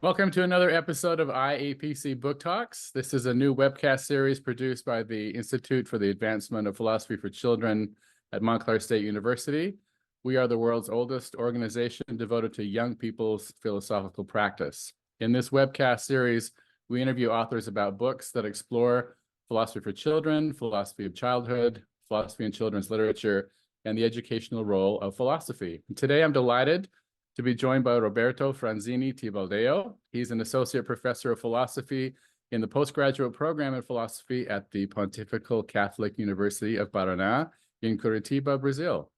Welcome to another episode of IAPC Book Talks. This is a new webcast series produced by the Institute for the Advancement of Philosophy for Children at Montclair State University. We are the world's oldest organization devoted to young people's philosophical practice. In this webcast series, we interview authors about books that explore philosophy for children, philosophy of childhood, philosophy in children's literature, and the educational role of philosophy. Today, I'm delighted to be joined by Roberto Franzini Tibaldeo. He's an associate professor of philosophy in the postgraduate program in philosophy at the Pontifical Catholic University of Paraná in Curitiba, Brazil.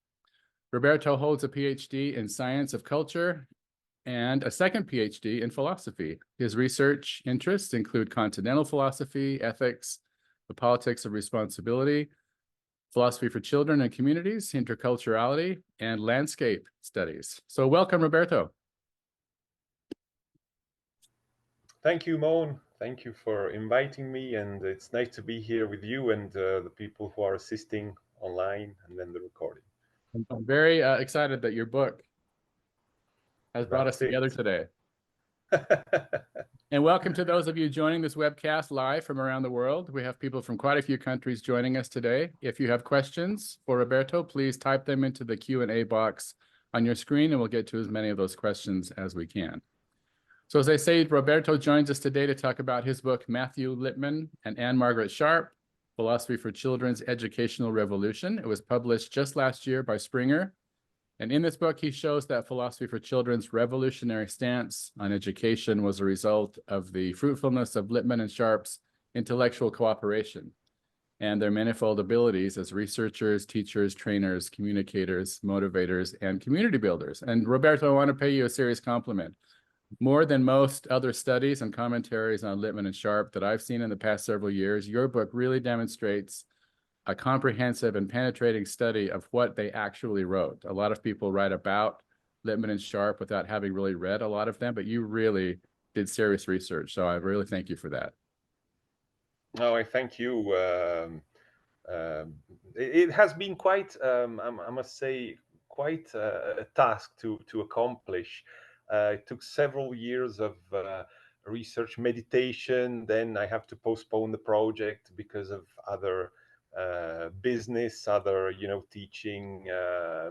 Roberto holds a PhD in science of culture and a second PhD in philosophy. His research interests include continental philosophy, ethics, the politics of responsibility, philosophy for children and communities, interculturality, and landscape studies. So welcome, Roberto. Thank you, Maughn. Thank you for inviting me, and it's nice to be here with you and the people who are assisting online and then the recording. I'm very excited that your book has brought us together today. And welcome to those of you joining this webcast live from around the world. We have people from quite a few countries joining us today. If you have questions for Roberto, please type them into the Q&A box on your screen, and we'll get to as many of those questions as we can. So as I say, Roberto joins us today to talk about his book, Matthew Lipman and Margaret Sharp, Philosophy for Children's Educational Revolution. It was published just last year by Springer. And in this book, he shows that philosophy for children's revolutionary stance on education was a result of the fruitfulness of Lipman and Sharp's intellectual cooperation and their manifold abilities as researchers, teachers, trainers, communicators, motivators, and community builders. And Roberto, I want to pay you a serious compliment. More than most other studies and commentaries on Lipman and Sharp that I've seen in the past several years, your book really demonstrates a comprehensive and penetrating study of what they actually wrote. A lot of people write about Lipman and Sharp without having really read a lot of them, but you really did serious research. So I really thank you for that. Oh, I thank you. It has been quite, I must say, quite a task to accomplish. It took several years of research, meditation. Then I have to postpone the project because of other business, other, teaching,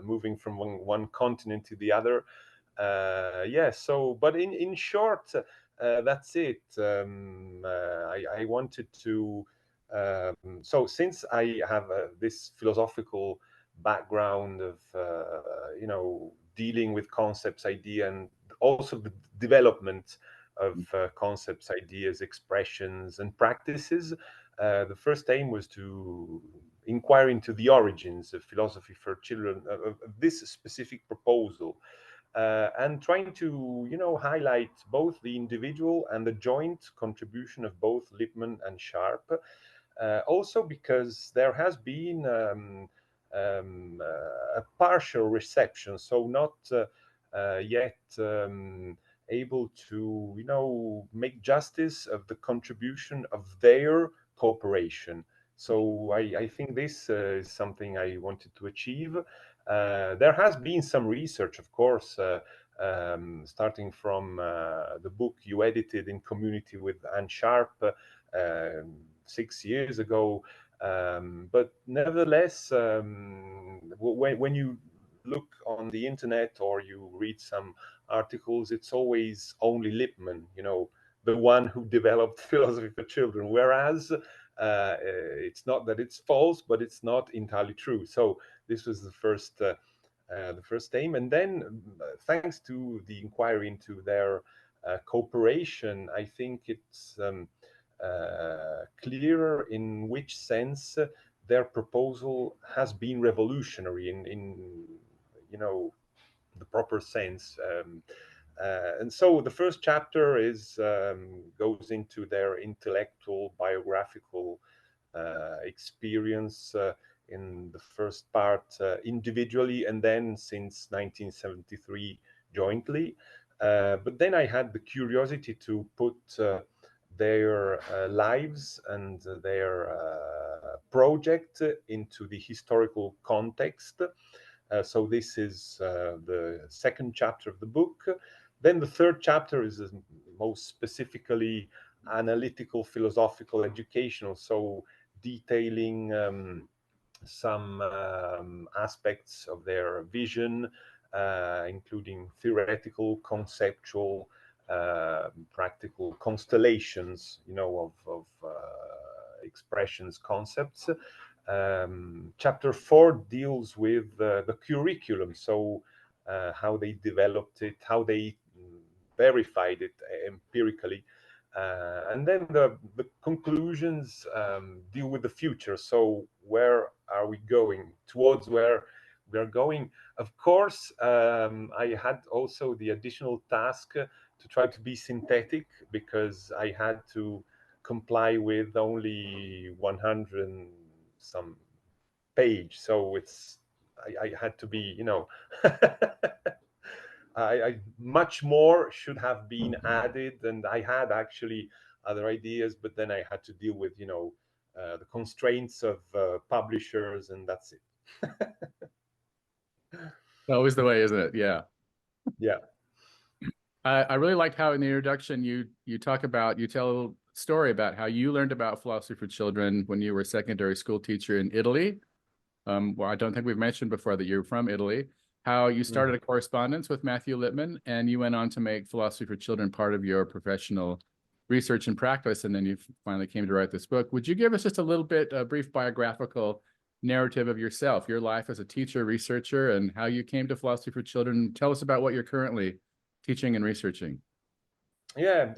moving from one continent to the other. So, but in short, that's it. I wanted to, so since I have this philosophical background of, dealing with concepts, idea, and also the development of concepts, ideas, expressions, and practices, the first aim was to inquire into the origins of philosophy for children, of this specific proposal, and trying to, highlight both the individual and the joint contribution of both Lipman and Sharp. Also because there has been a partial reception, so not yet able to, make justice of the contribution of their cooperation. So I think this is something I wanted to achieve. There has been some research, of course, starting from the book you edited in community with Anne Sharp 6 years ago. But nevertheless, when you look on the internet or you read some articles, it's always only Lipman, the one who developed philosophy for children, whereas it's not that it's false, but it's not entirely true. So this was the first aim, and then thanks to the inquiry into their cooperation, I think it's clearer in which sense their proposal has been revolutionary in the proper sense. And so the first chapter is goes into their intellectual, biographical experience in the first part individually, and then since 1973 jointly. But then I had the curiosity to put their lives and their project into the historical context. So this is the second chapter of the book. Then the third chapter is most specifically analytical, philosophical, educational, so detailing some aspects of their vision, including theoretical, conceptual, practical constellations, of expressions, concepts. Chapter 4 deals with the curriculum, so how they developed it, how they verified it empirically. And then the conclusions deal with the future. So where are we going? Towards where we are going. Of course, I had also the additional task to try to be synthetic, because I had to comply with only 100 and some page. So I had to be, I much more should have been added, and I had actually other ideas, but then I had to deal with, the constraints of publishers, and that's it. Always the way, isn't it? Yeah. Yeah. I really liked how in the introduction you tell a story about how you learned about philosophy for children when you were a secondary school teacher in Italy. Well, I don't think we've mentioned before that you're from Italy. How you started a correspondence with Matthew Lipman, and you went on to make philosophy for children part of your professional research and practice, and then you finally came to write this book. Would you give us just a brief biographical narrative of yourself, your life as a teacher, researcher, and how you came to philosophy for children? Tell us about what you're currently teaching and researching. Yeah.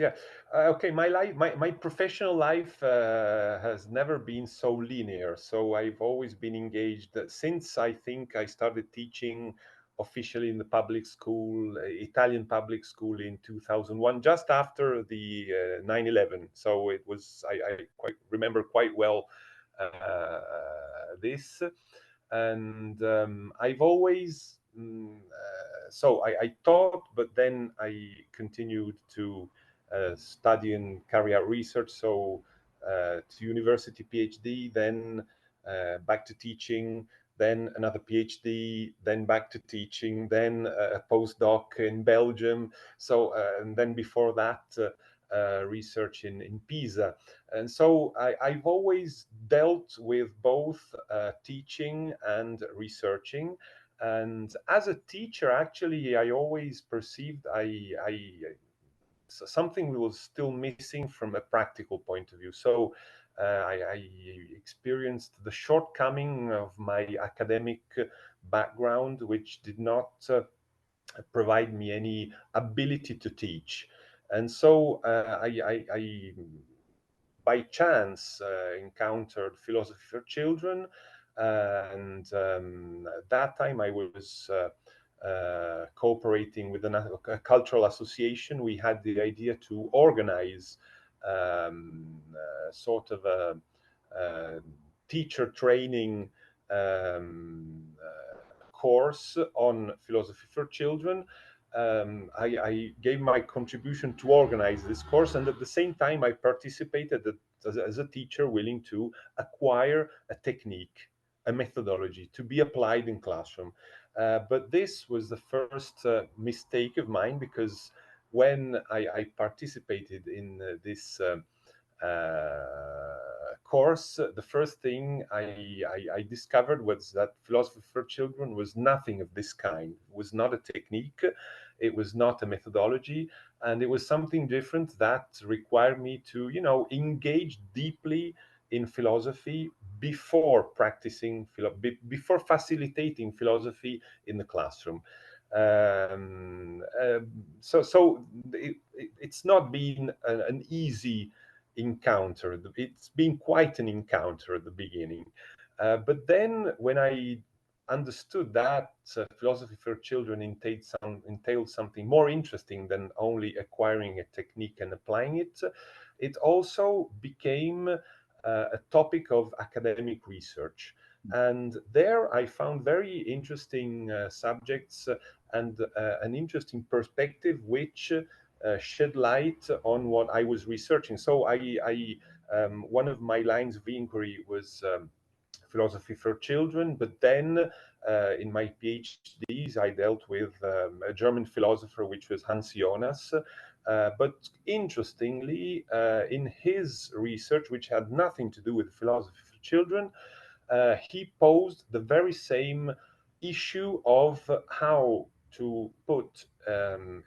Okay, my professional life has never been so linear. So I've always been engaged since I think I started teaching officially in the public school, Italian public school, in 2001, just after the 9/11. So it was, I quite remember quite well this. And I've always so I taught, but then I continued to study and carry out research. So to university PhD, then back to teaching, then another PhD, then back to teaching, then a postdoc in Belgium. So and then before that, research in Pisa. And so I've always dealt with both teaching and researching. And as a teacher, actually, I always perceived something was still missing from a practical point of view. So I experienced the shortcoming of my academic background, which did not provide me any ability to teach. And so I by chance encountered philosophy for children, and at that time I was cooperating with a cultural association. We had the idea to organize sort of a teacher training course on philosophy for children. I gave my contribution to organize this course, and at the same time I participated as a teacher willing to acquire a technique, a methodology to be applied in classroom. But this was the first mistake of mine, because when I participated in this course, the first thing I discovered was that philosophy for children was nothing of this kind. It was not a technique, it was not a methodology, and it was something different that required me to, engage deeply in philosophy before practicing, before facilitating philosophy in the classroom. So it's not been an easy encounter. It's been quite an encounter at the beginning. But then when I understood that philosophy for children entailed something more interesting than only acquiring a technique and applying it, it also became a topic of academic research. And there I found very interesting subjects and an interesting perspective, which shed light on what I was researching. So one of my lines of inquiry was philosophy for children, but then In my PhDs, I dealt with a German philosopher, which was Hans Jonas. But interestingly, in his research, which had nothing to do with philosophy for children, he posed the very same issue of how to put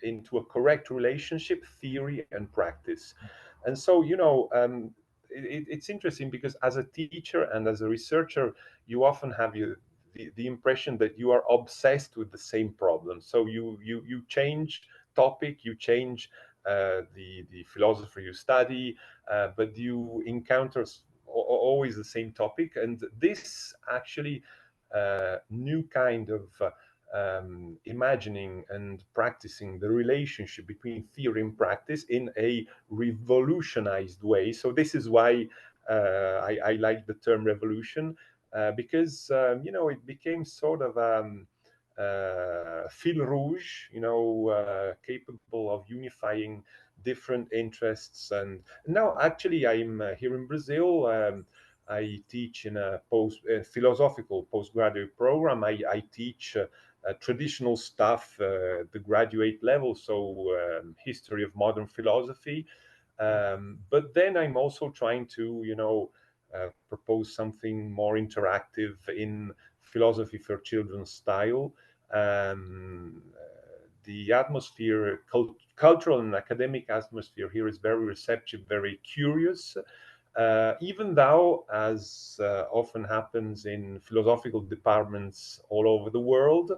into a correct relationship theory and practice. And so, it's interesting because as a teacher and as a researcher, you often have the impression that you are obsessed with the same problem. So you change topic, you change the philosopher you study, but you encounter always the same topic. And this actually new kind of imagining and practicing the relationship between theory and practice in a revolutionized way. So this is why I like the term revolution, because it became sort of fil rouge, capable of unifying different interests. And now, actually, I'm here in Brazil. I teach in a philosophical postgraduate program. I teach traditional stuff, the graduate level, so history of modern philosophy. But then I'm also trying to, propose something more interactive in philosophy for children style. The atmosphere, cultural and academic atmosphere here is very receptive, very curious. Even though, as often happens in philosophical departments all over the world,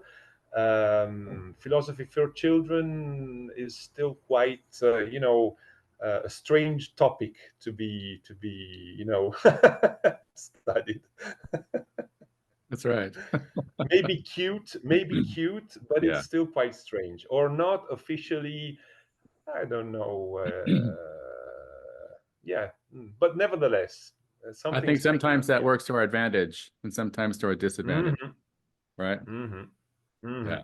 philosophy for children is still quite, a strange topic to be, studied. That's right. Maybe cute, but Yeah. it's still quite strange, or not officially. I don't know. Yeah, but nevertheless, I something think sometimes strange. that Yeah. works to our advantage and sometimes to our disadvantage, Hmm. right? Hmm. Hmm. Yeah.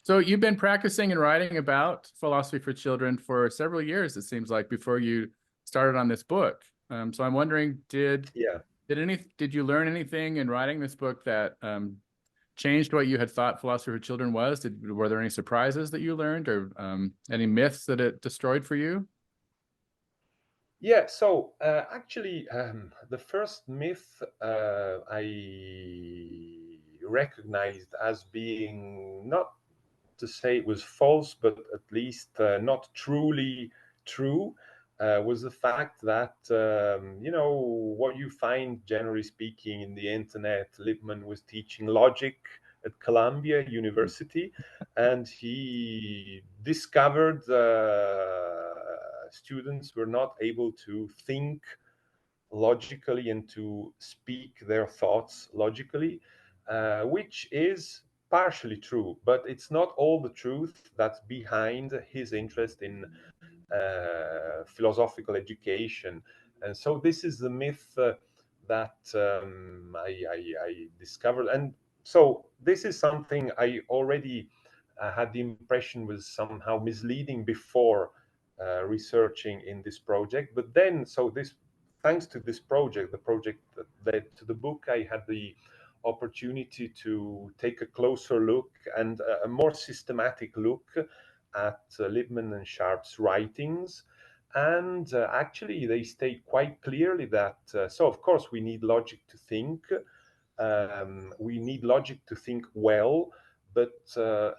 So you've been practicing and writing about philosophy for children for several years, it seems like, before you started on this book. So I'm wondering, Yeah. did you learn anything in writing this book that changed what you had thought philosophy for children was? Were there any surprises that you learned, or any myths that it destroyed for you? Yeah, so actually, the first myth I recognized as being, not to say it was false, but at least not truly true, was the fact that, what you find, generally speaking, in the internet. Lipman was teaching logic at Columbia University, and he discovered students were not able to think logically and to speak their thoughts logically, which is partially true, but it's not all the truth that's behind his interest in philosophical education. And so this is the myth that I discovered. And so this is something I already had the impression was somehow misleading before researching in this project. But then, so this, thanks to this project, the project that led to the book, I had the opportunity to take a closer look and a more systematic look at Lipman and Sharp's writings. And actually, they state quite clearly that, so of course, we need logic to think. We need logic to think well, but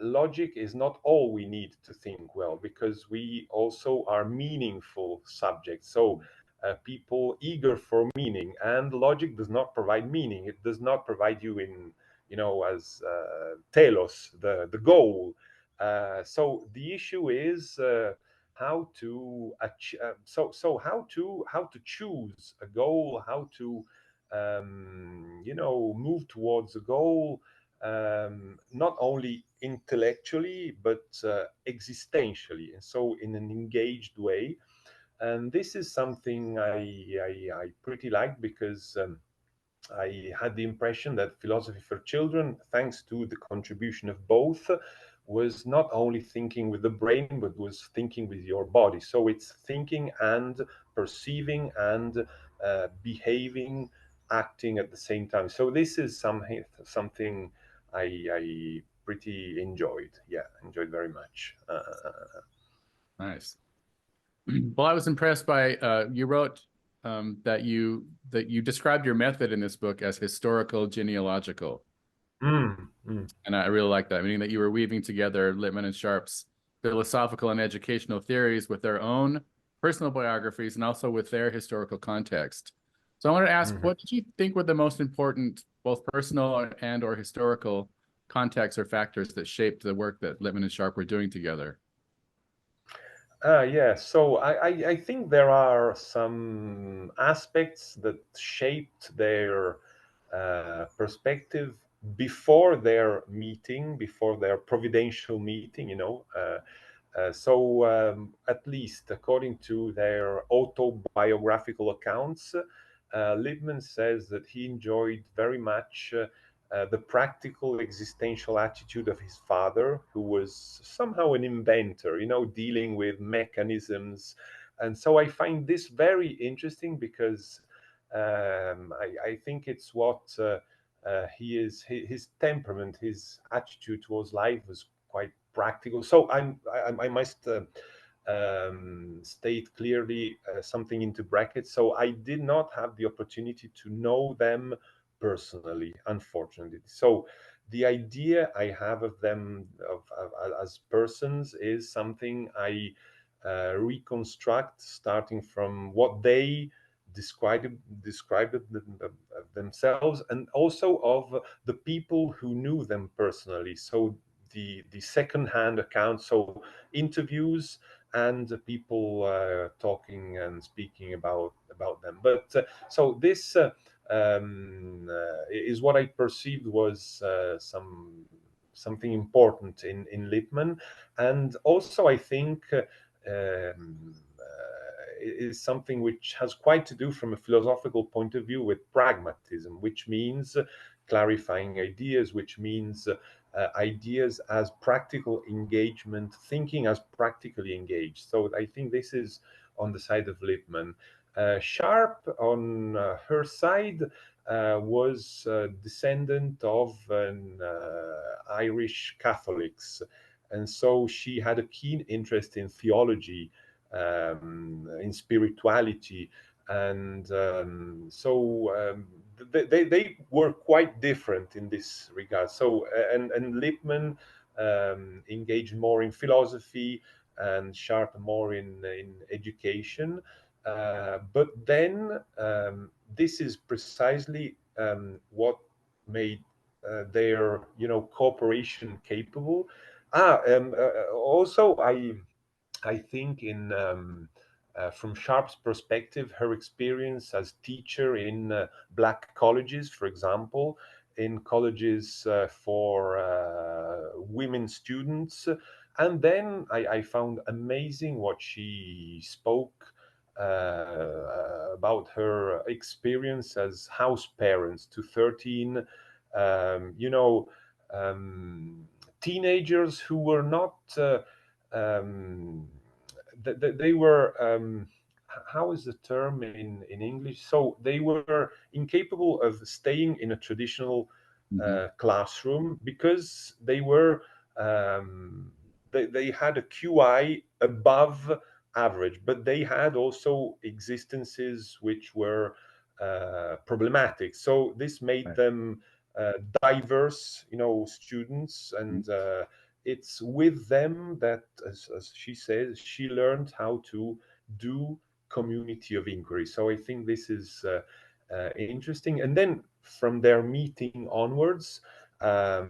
logic is not all we need to think well, because we also are meaningful subjects. So people eager for meaning, and logic does not provide meaning. It does not provide you in, as telos, the goal. So the issue is how to how to choose a goal, how to move towards a goal, not only intellectually but existentially, and so in an engaged way. And this is something I pretty like, because I had the impression that philosophy for children, thanks to the contribution of both, was not only thinking with the brain, but was thinking with your body. So it's thinking and perceiving and behaving, acting at the same time. So this is something I pretty enjoyed. Yeah, enjoyed very much. Nice. Well, I was impressed by you wrote that you described your method in this book as historical genealogical. Mm, mm. And I really like that, meaning that you were weaving together Lipman and Sharp's philosophical and educational theories with their own personal biographies and also with their historical context. So I wanted to ask, Mhm. what did you think were the most important, both personal and or historical contexts or factors that shaped the work that Lipman and Sharp were doing together? Yeah, so I think there are some aspects that shaped their perspective before their meeting, before their providential meeting, at least according to their autobiographical accounts, Liebman says that he enjoyed very much the practical existential attitude of his father, who was somehow an inventor, dealing with mechanisms. And so I find this very interesting because I think it's what he is, his temperament, his attitude towards life was quite practical. So I must state clearly something into brackets. So I did not have the opportunity to know them personally, unfortunately. So the idea I have of them as persons is something I reconstruct starting from what they described themselves, and also of the people who knew them personally. So the second-hand accounts, so interviews and people talking and speaking about them. But so this is what I perceived was something important in Lippmann, and also I think is something which has quite to do from a philosophical point of view with pragmatism, which means clarifying ideas, which means ideas as practical engagement, thinking as practically engaged. So I think this is on the side of Lippmann. Sharp, on her side, was a descendant of an Irish Catholics. And so she had a keen interest in theology, in spirituality. And they were quite different in this regard. So, and Lippmann engaged more in philosophy and Sharp more in education. But then this is precisely what made their, cooperation capable. Also, I think in from Sharp's perspective, her experience as teacher in black colleges, for example, in colleges for women students, and then I found amazing what she spoke about her experience as house parents to 13, um, you know, um, teenagers who were not. Um, they were how is the term in English? So they were incapable of staying in a traditional Mhm. classroom because they had a QI above average, but they had also existences which were problematic. So this made Right. them diverse, students, Mhm. and it's with them that, as she says, she learned how to do community of inquiry. So I think this is interesting. And then from their meeting onwards, I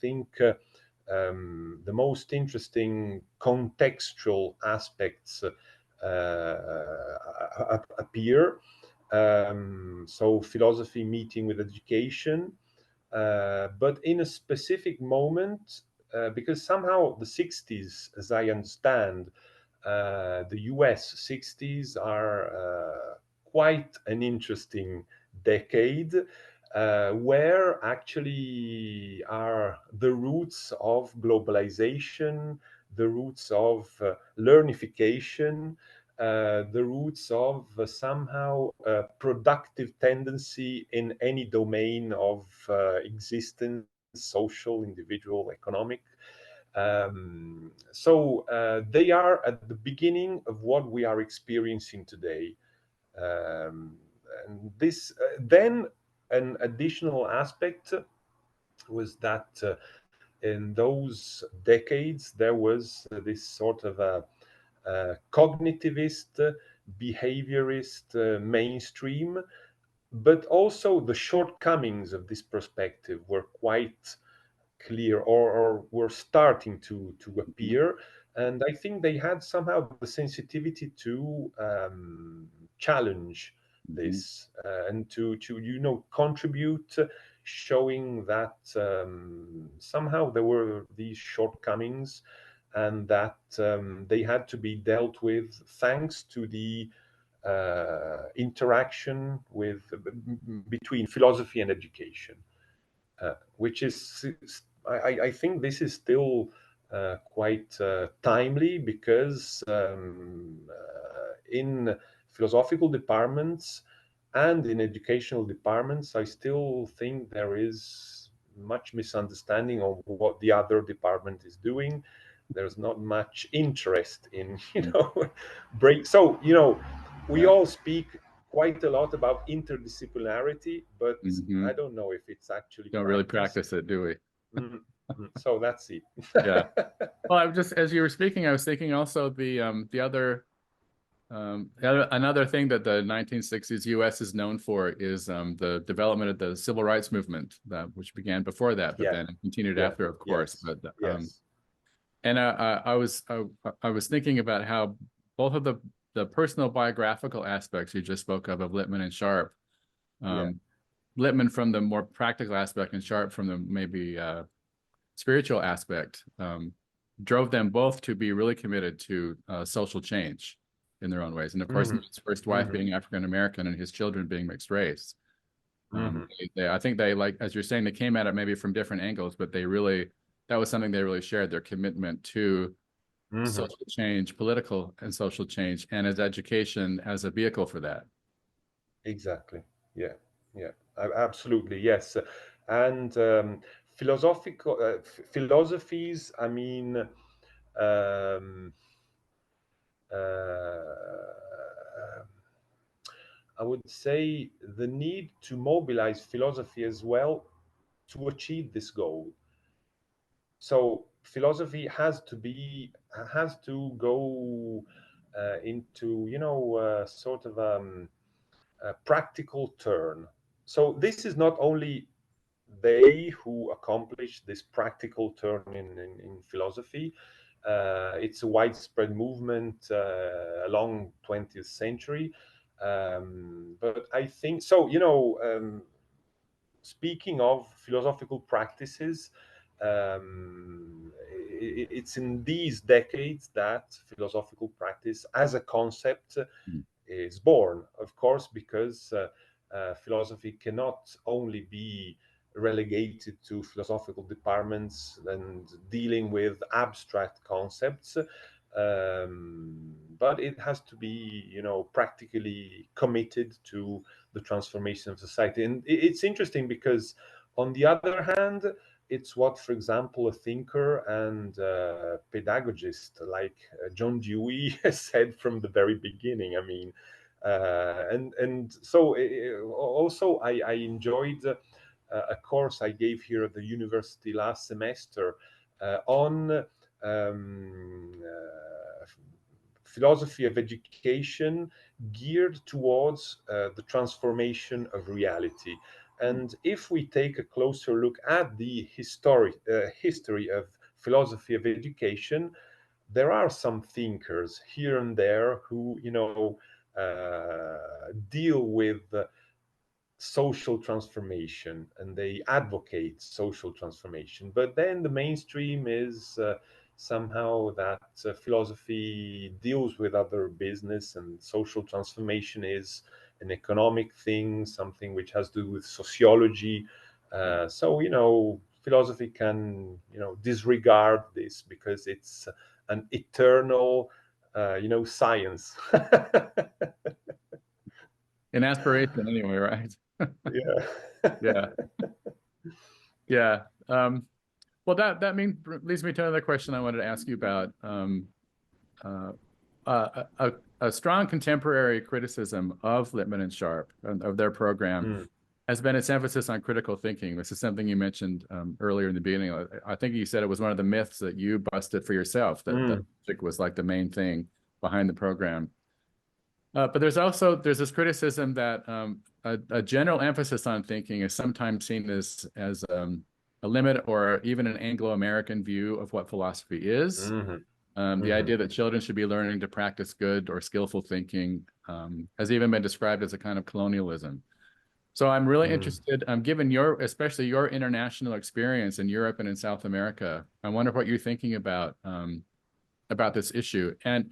think the most interesting contextual aspects appear. So philosophy meeting with education, but in a specific moment, because somehow the 60s, as I understand, the US 60s are quite an interesting decade, where actually are the roots of globalization, the roots of learnification. the roots of somehow a productive tendency in any domain of existence, social, individual, economic. They are at the beginning of what we are experiencing today. And this then an additional aspect was that in those decades there was this sort of a cognitivist, behaviorist mainstream, but also the shortcomings of this perspective were quite clear, or were starting to appear. And I think they had somehow the sensitivity to challenge this and to contribute, showing that somehow there were these shortcomings, and that they had to be dealt with thanks to the interaction between philosophy and education, which is, I think this is still quite timely, because in philosophical departments and in educational departments, I still think there is much misunderstanding of what the other department is doing. There's not much interest in, break. So, we all speak quite a lot about interdisciplinarity, but I don't know if it's actually don't really practice it, do we? So that's it. Yeah. Well, I was just, as you were speaking, I was thinking also another thing that the 1960s U.S. is known for is the development of the civil rights movement, which began before that, but then continued after, of course. Yes. But and I was thinking about how both of the personal biographical aspects you just spoke of Lipman and Sharp, Lipman from the more practical aspect and Sharp from the maybe spiritual aspect, drove them both to be really committed to social change in their own ways. And of course, his first wife being African American and his children being mixed race. I think they, like, as you're saying, they came at it maybe from different angles, but that was something they really shared, their commitment to social change, political and social change, and as education as a vehicle for that. Exactly. Yeah. Absolutely. Yes. And philosophies, I mean, I would say the need to mobilize philosophy as well to achieve this goal. So philosophy has to go into sort of a practical turn. So this is not only they who accomplish this practical turn in philosophy. It's a widespread movement along 20th century. But I think so. Speaking of philosophical practices, it's in these decades that philosophical practice as a concept is born, of course, because philosophy cannot only be relegated to philosophical departments and dealing with abstract concepts, but it has to be, practically committed to the transformation of society. And it's interesting because, on the other hand, it's what, for example, a thinker and pedagogist like John Dewey said from the very beginning. I mean, and so also I enjoyed a course I gave here at the university last semester on philosophy of education geared towards the transformation of reality. And if we take a closer look at the history of philosophy of education, there are some thinkers here and there who, deal with social transformation, and they advocate social transformation. But then the mainstream is somehow that philosophy deals with other business, and social transformation is an economic thing, something which has to do with sociology. So philosophy can disregard this because it's an eternal science. In aspiration anyway, right? Yeah. Yeah. Yeah. Well, that leads me to another question I wanted to ask you about. Uh, a strong contemporary criticism of Lipman and Sharp and of their program Mm, has been its emphasis on critical thinking. This is something you mentioned earlier in the beginning. I think you said it was one of the myths that you busted for yourself, that mm, logic was like the main thing behind the program. But there's this criticism that a general emphasis on thinking is sometimes seen as a limit or even an Anglo-American view of what philosophy is. mhm, The mhm, idea that children should be learning to practice good or skillful thinking has even been described as a kind of colonialism. So I'm really mm. interested, given especially your international experience in Europe and in South America, I wonder what you're thinking about this issue. And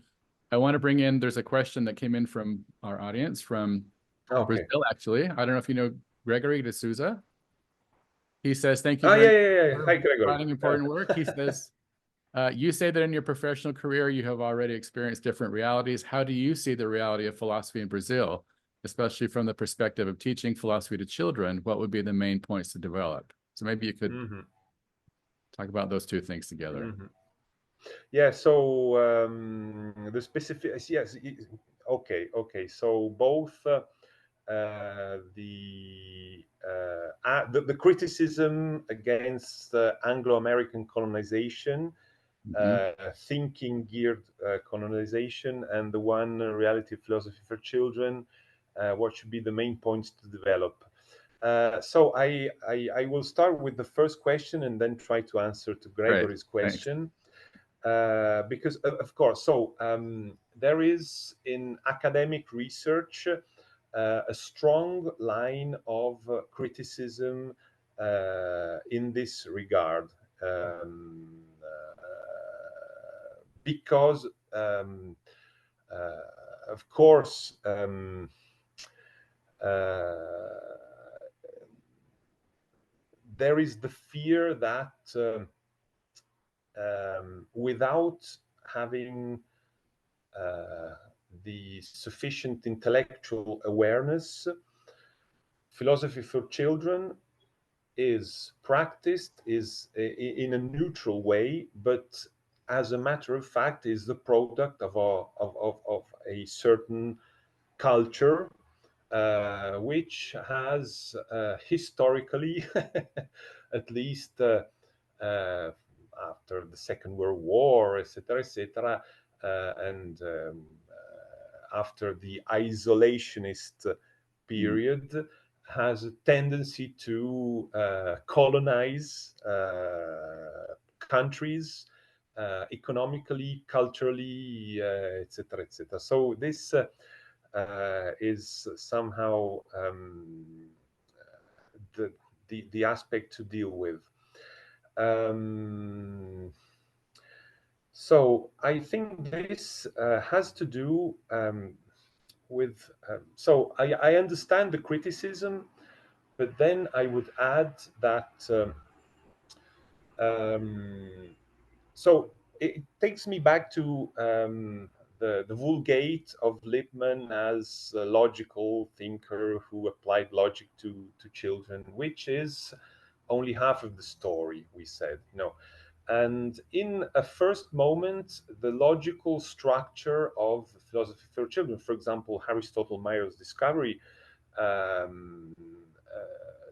I want to bring in, there's a question that came in from our audience from Okay. Brazil, actually. I don't know if you know Gregory de Souza. He says, thank you Ah, very yeah, much yeah, yeah. for Hi, Gregory. providing important work. He says, you say that in your professional career, you have already experienced different realities. How do you see the reality of philosophy in Brazil, especially from the perspective of teaching philosophy to children? What would be the main points to develop? So maybe you could Mhm, talk about those two things together. mhm. Yeah. So the specific. Yes. Okay. Okay. So both the criticism against Anglo-American colonization, Mhm. thinking geared colonization, and the one reality philosophy for children. What should be the main points to develop? So I will start with the first question and then try to answer to Great. Gregory's Thanks. question. Because of course, so there is in academic research a strong line of criticism in this regard, because of course uh, there is the fear that without having the sufficient intellectual awareness, philosophy for children is practiced is in a neutral way, but as a matter of fact is the product of a certain culture which has historically at least uh, after the Second World War, etc., etc., and after the isolationist Mm. period, has a tendency to colonize countries economically, culturally, etc., etc. So this is somehow the, the aspect to deal with. Um, so I think this has to do with. So I understand the criticism, but then I would add that. Um, so it takes me back to the Vulgate of Lippmann as a logical thinker who applied logic to children, which is only half of the story, we said. And in a first moment, the logical structure of philosophy for children, for example, Aristotle Meyer's discovery, um,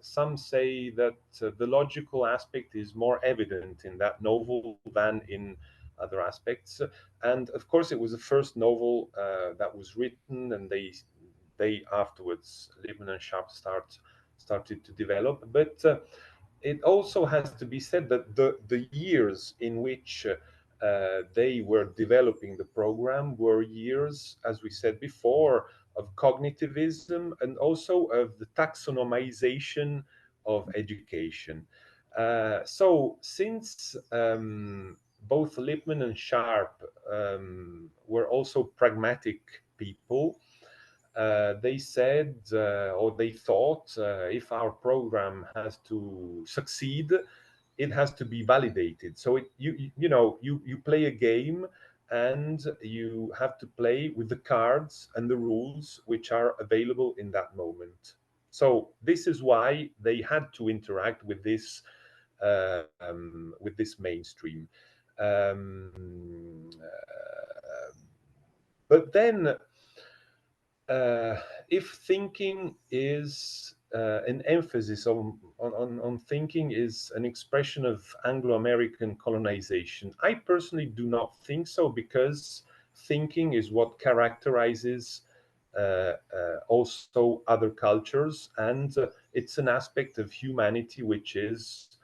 some say that the logical aspect is more evident in that novel than in other aspects. And of course, it was the first novel that was written, and they afterwards, Lipman and Sharp started to develop. But it also has to be said that the years in which they were developing the program were years, as we said before, of cognitivism and also of the taxonomization of education. So since both Lipman and Sharp were also pragmatic people, they said or they thought if our program has to succeed, it has to be validated. So you play a game, and you have to play with the cards and the rules which are available in that moment. So this is why they had to interact with this mainstream. But then, if thinking is an emphasis on thinking is an expression of Anglo-American colonization, I personally do not think so, because thinking is what characterizes also other cultures, and it's an aspect of humanity which is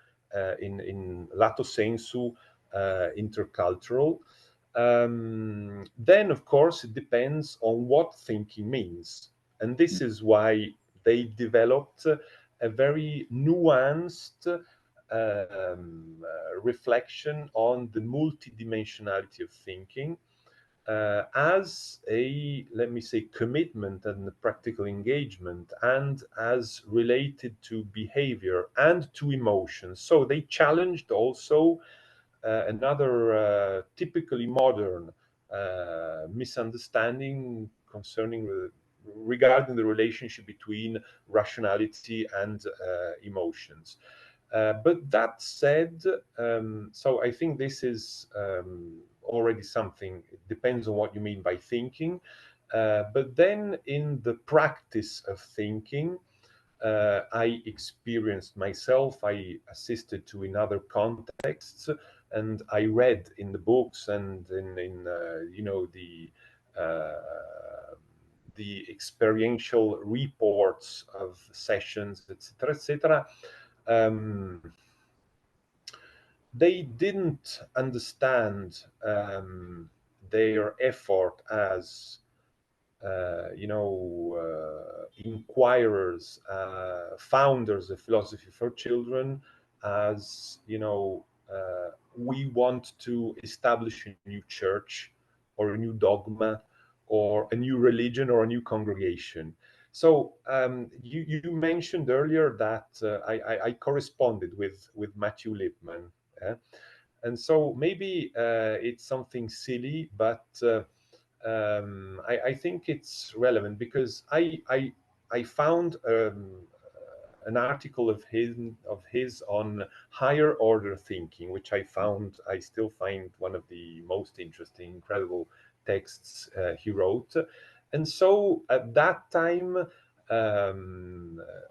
in lato sensu intercultural. Then, of course, it depends on what thinking means. And this is why they developed a very nuanced reflection on the multidimensionality of thinking as a, let me say, commitment and a practical engagement, and as related to behavior and to emotions. So they challenged also another typically modern misunderstanding regarding the relationship between rationality and emotions. But that said, so I think this is already something. It depends on what you mean by thinking. But then in the practice of thinking, I experienced myself, I assisted to in other contexts, and I read in the books and in you know, the experiential reports of sessions, etc., etc. They didn't understand their effort as you know, inquirers, founders of philosophy for children, as, you know, we want to establish a new church or a new dogma or a new religion or a new congregation. So you mentioned earlier that I corresponded with Matthew Lipman, and so maybe it's something silly, but I think it's relevant, because I found an article of his on higher order thinking, which I still find one of the most interesting, incredible texts he wrote. And so at that time,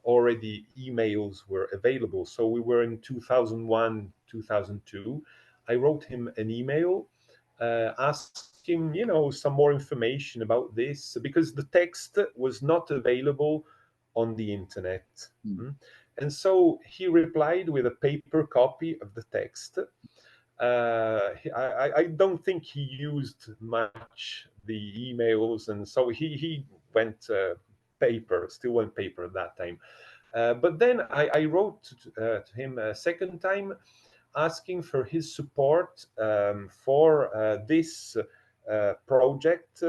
already emails were available. So we were in 2001, 2002. I wrote him an email asking, you know, some more information about this, because the text was not available on the internet. And so he replied with a paper copy of the text. I don't think he used much the emails, and so he went still went paper at that time. But then I wrote to him a second time, asking for his support for this project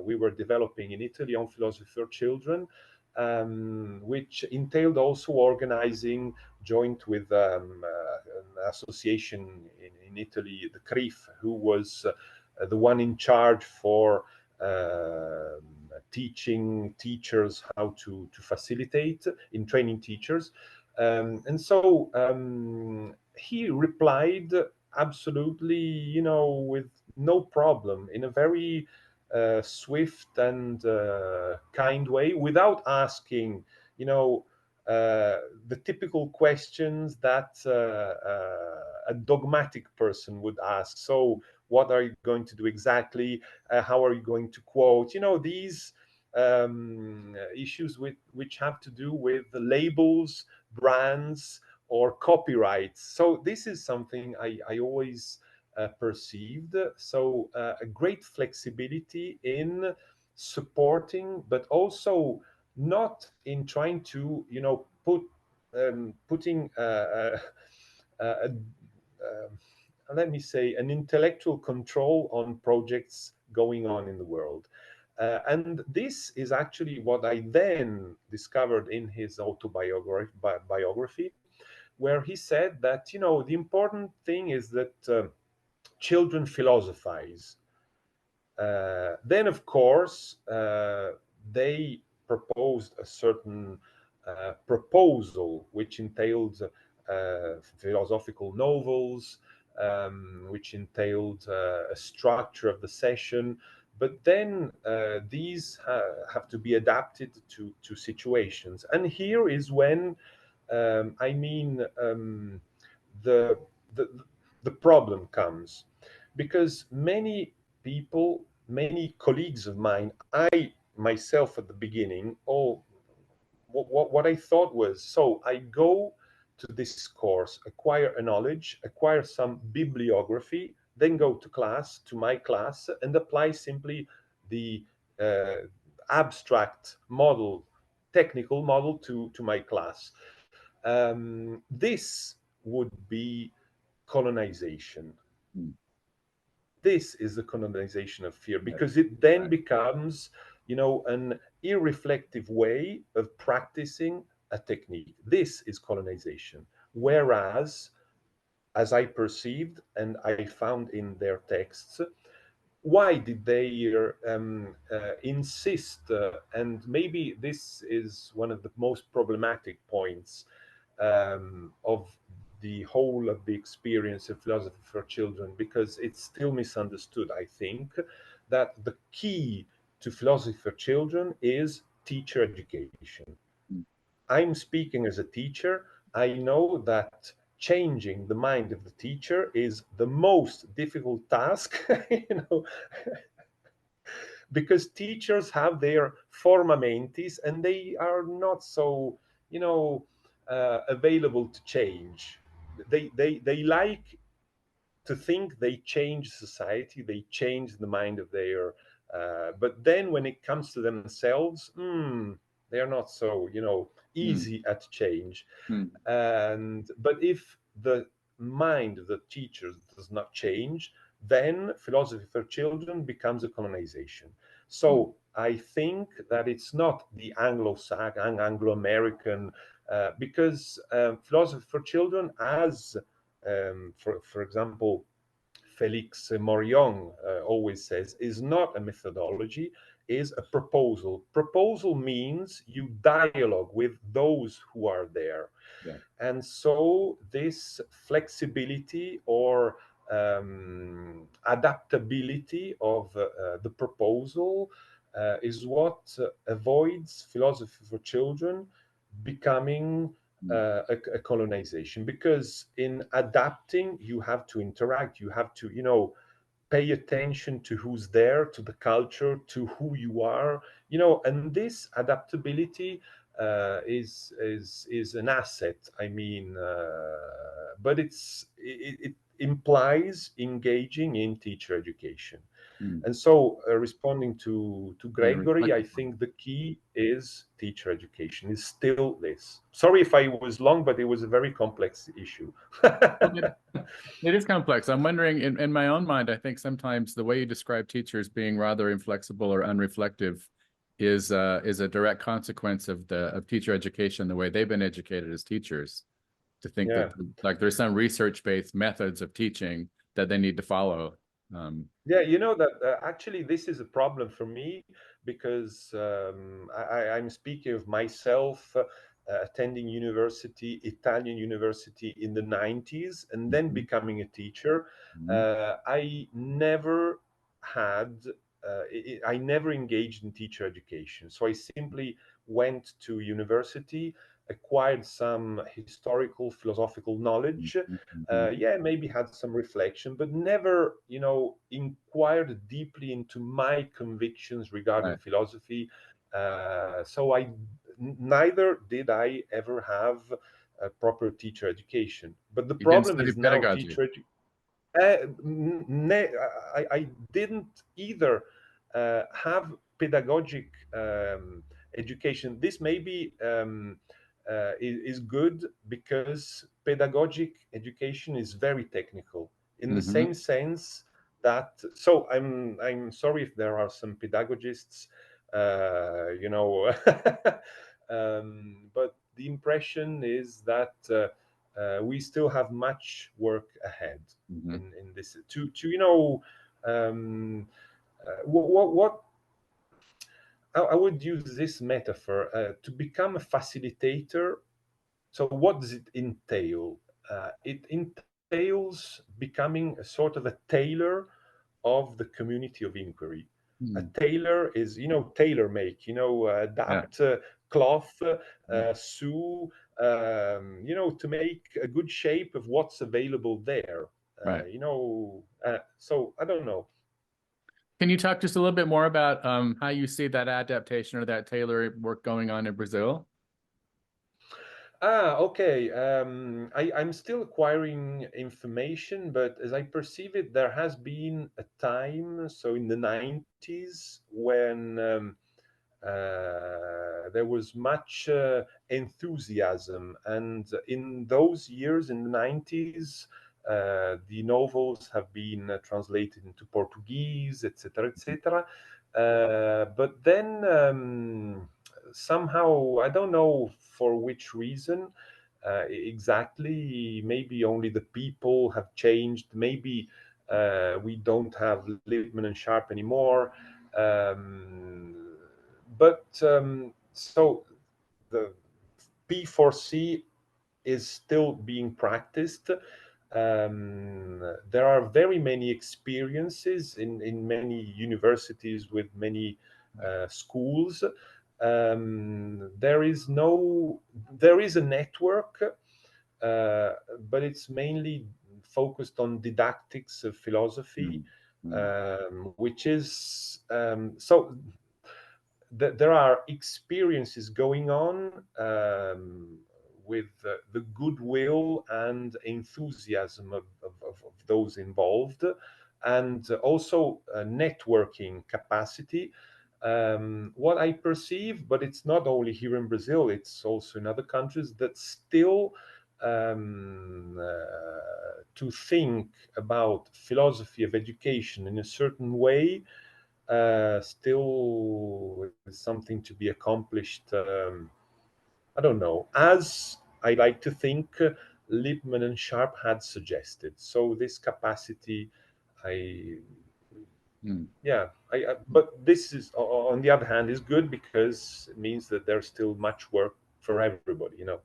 we were developing in Italy on philosophy for children, which entailed also organizing, joint with an association in Italy, the CRIF, who was the one in charge for teaching teachers how to facilitate in training teachers. And so he replied absolutely, you know, with no problem, in a very swift and kind way, without asking, you know, the typical questions that a dogmatic person would ask. So, what are you going to do exactly? How are you going to quote? You know, these issues which have to do with the labels, brands, or copyrights. So this is something I always perceived. So a great flexibility in supporting, but also not in trying to, you know, putting let me say, an intellectual control on projects going on in the world. And this is actually what I then discovered in his autobiography, where he said that, you know, the important thing is that children philosophize. Then, of course, they proposed a certain proposal, which entailed philosophical novels, which entailed a structure of the session. But then these have to be adapted to situations. And here is when, I mean, the, the, the problem comes. Because many people, many colleagues of mine, I myself at the beginning, what I thought was, so I go to this course, acquire a knowledge, acquire some bibliography, then go to class, to my class, and apply simply the abstract model, technical model to my class. This would be colonization. This is the colonization of fear, because it then becomes, an irreflective way of practicing a technique. This is colonization. Whereas, as I perceived and I found in their texts, why did they insist? And maybe this is one of the most problematic points of the whole of the experience of philosophy for children, because it's still misunderstood, I think, that the key to philosophy for children is teacher education. I'm speaking as a teacher. I know that changing the mind of the teacher is the most difficult task, because teachers have their forma mentis and they are not so, available to change. They like to think they change society, they change the mind of their, but then when it comes to themselves, they are not so, easy at change. But if the mind of the teachers does not change, then philosophy for children becomes a colonization. So I think that it's not the Anglo-American, because philosophy for children, as for example, Felix Morion always says, is not a methodology, is a proposal. Proposal means you dialogue with those who are there. Yeah. And so this flexibility or adaptability of the proposal is what avoids philosophy for children becoming a colonization. Because in adapting, you have to interact, you have to, pay attention to who's there, to the culture, to who you are, and this adaptability is an asset. I mean, but it implies engaging in teacher education. And so, responding to Gregory, I think the key is teacher education, is still this. Sorry if I was long, but it was a very complex issue. It is complex. I'm wondering, in my own mind, I think sometimes the way you describe teachers being rather inflexible or unreflective is a direct consequence of teacher education, the way they've been educated as teachers, to think that like there's some research-based methods of teaching that they need to follow. Yeah, that actually this is a problem for me, because I'm speaking of myself attending university, Italian university in the 90s, and then becoming a teacher. I never had, I never engaged in teacher education. So I simply went to university, acquired some historical, philosophical knowledge, maybe had some reflection, but never, inquired deeply into my convictions regarding philosophy. So neither did I ever have a proper teacher education. But the problem is now teacher I didn't either have pedagogic education. This maybe is good, because pedagogic education is very technical, in the same sense that, so I'm sorry if there are some pedagogists, but the impression is that we still have much work ahead Mhm. in this to you know what I would use this metaphor to become a facilitator. So what does it entail? It entails becoming a sort of a tailor of the community of inquiry. A Mm. tailor is, you know, tailor make, you know, Yeah. adapt cloth, Mm. sew, you know, to make a good shape of what's available there. Right. You know, so I don't know. Can you talk just a little bit more about how you see that adaptation or that tailor work going on in Brazil? Okay. I'm still acquiring information, but as I perceive it, there has been a time, so in the 90s, when there was much enthusiasm. And in those years, in the 90s, the novels have been translated into Portuguese, etc., etc. But then somehow, I don't know for which reason exactly, maybe only the people have changed. Maybe we don't have Lipman and Sharp anymore. But so the P4C is still being practiced. There are very many experiences in many universities with many schools. There is a network, but it's mainly focused on didactics of philosophy, Mm. Mm. which is so there are experiences going on with the goodwill and enthusiasm of those involved, and also networking capacity. What I perceive, but it's not only here in Brazil, it's also in other countries, that still to think about philosophy of education in a certain way still is something to be accomplished. I don't know, as I like to think Lipman and Sharp had suggested. So this capacity, I Mm. yeah, but this is on the other hand is good because it means that there's still much work for everybody. You know.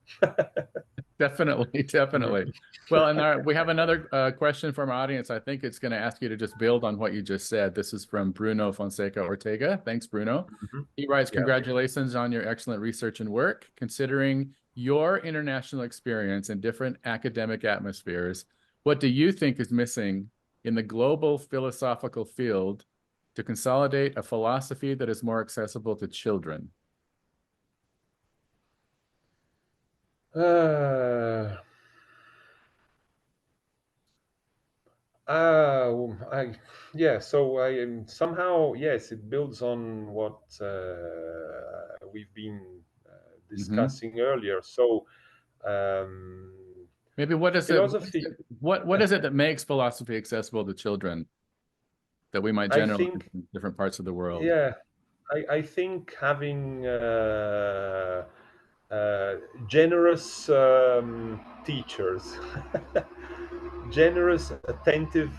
Definitely, definitely. Well, and we have another question from our audience. I think it's going to ask you to just build on what you just said. This is from Bruno Fonseca Ortega. Thanks, Bruno. Mhm. He writes, Yeah. congratulations on your excellent research and work. Considering your international experience in different academic atmospheres, what do you think is missing in the global philosophical field to consolidate a philosophy that is more accessible to children? Uh, I yeah. So I am somehow yes. It builds on what we've been Mhm. discussing earlier. So um, Maybe philosophy. what is it that makes philosophy accessible to children that we might I generalize think in different parts of the world? yeah. I think having uh, generous teachers, generous, attentive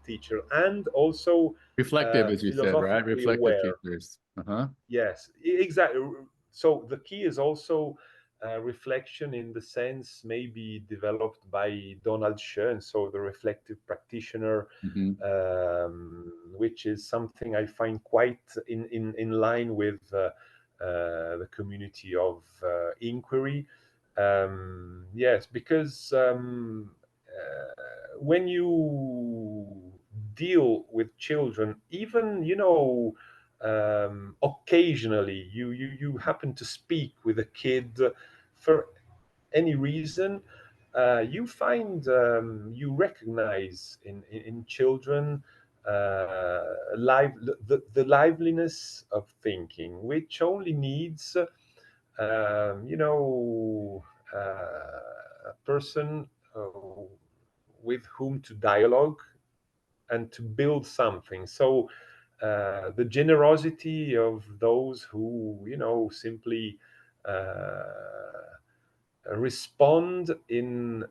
teacher, and also Reflective, as you said, right? philosophically Reflective aware. teachers. Uh-huh. Yes, exactly. So the key is also reflection in the sense maybe developed by Donald Schoen, so the reflective practitioner, Hmm. which is something I find quite in line with the community of inquiry. Yes, because when you deal with children, even occasionally you happen to speak with a kid for any reason, you find you recognize in children live the liveliness of thinking, which only needs a person with whom to dialogue and to build something. So the generosity of those who simply uh, respond in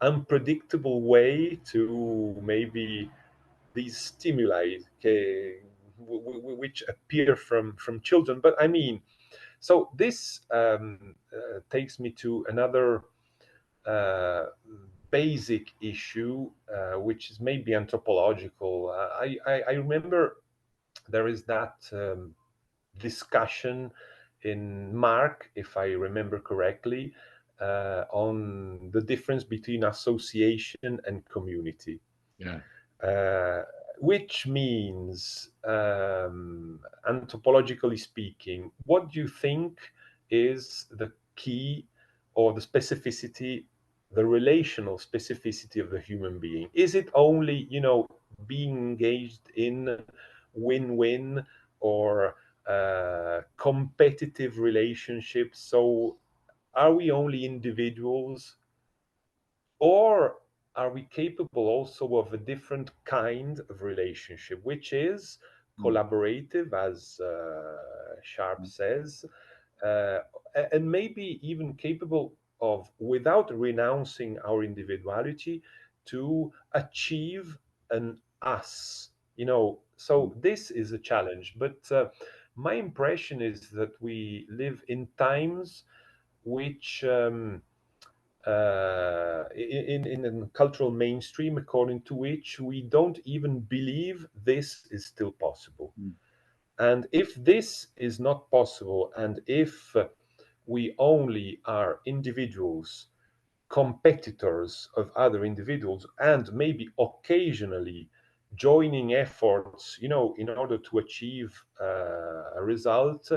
unpredictable way to maybe these stimuli which appear from children. But I mean, so this takes me to another basic issue, which is maybe anthropological. I remember there is that discussion in Mark, if I remember correctly, on the difference between association and community. Yeah. Which means, anthropologically speaking, what do you think is the key or the specificity, the relational specificity of the human being? Is it only, being engaged in win-win or competitive relationships? So are we only individuals, or are we capable also of a different kind of relationship, which is collaborative, as Sharp says, uh, and maybe even capable of, without renouncing our individuality, to achieve an us? So this is a challenge. But my impression is that we live in times which, in a cultural mainstream, according to which we don't even believe this is still possible. And if this is not possible, and if we only are individuals, competitors of other individuals, and maybe occasionally joining efforts, in order to achieve a result,